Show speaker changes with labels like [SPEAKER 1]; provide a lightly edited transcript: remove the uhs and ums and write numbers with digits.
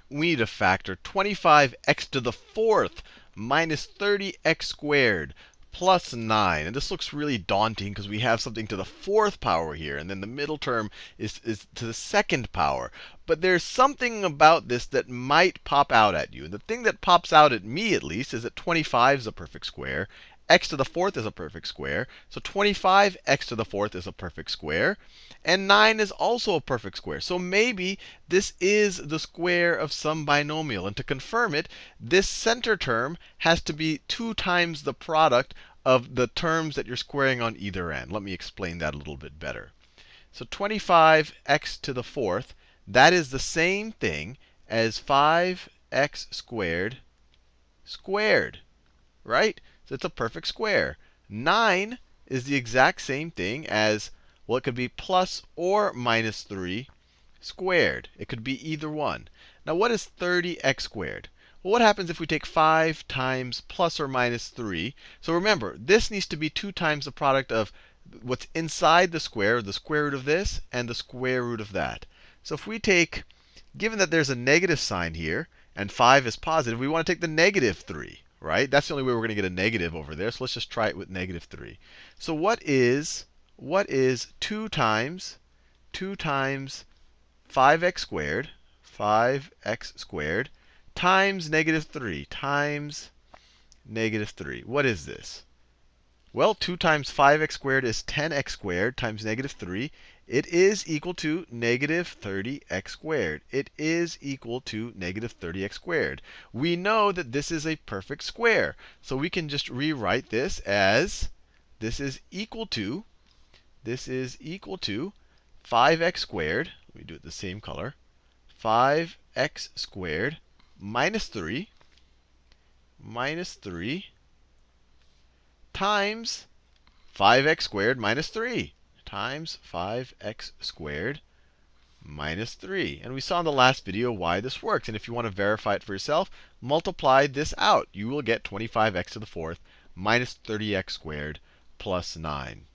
[SPEAKER 1] we need to factor 25x to the fourth minus 30x squared plus 9. And this looks really daunting because we have something to the fourth power here. And then the middle term is to the second power. But there's something about this that might pop out at you. And the thing that pops out at me, at least, is that 25 is a perfect square. X to the fourth is a perfect square. So 25x to the fourth is a perfect square. And 9 is also a perfect square. So maybe this is the square of some binomial. And to confirm it, this center term has to be 2 times the product of the terms that you're squaring on either end. Let me explain that a little bit better. So 25x to the fourth, that is the same thing as 5x squared squared, right? So it's a perfect square. 9 is the exact same thing as, well, it could be plus or minus 3 squared. It could be either one. Now, what is 30x squared? Well, what happens if we take 5 times plus or minus 3? So remember, this needs to be 2 times the product of what's inside the square root of this, and the square root of that. So if we take, given that there's a negative sign here, and 5 is positive, we want to take the negative 3. Right? That's the only way we're going to get a negative over there. So let's just try it with negative 3. So what is 2 times 5x squared, 5x squared, times negative 3, times negative 3? What is this? Well, 2 times 5x squared is 10x squared times negative 3. It is equal to negative 30x squared. It is equal to negative 30x squared. We know that this is a perfect square. So we can just rewrite this as this is equal to 5x squared. Let me do it the same color. 5x squared minus 3 times 5x squared minus 3 times 5x squared minus 3. And we saw in the last video why this works. And if you want to verify it for yourself, multiply this out. You will get 25x to the fourth minus 30x squared plus 9.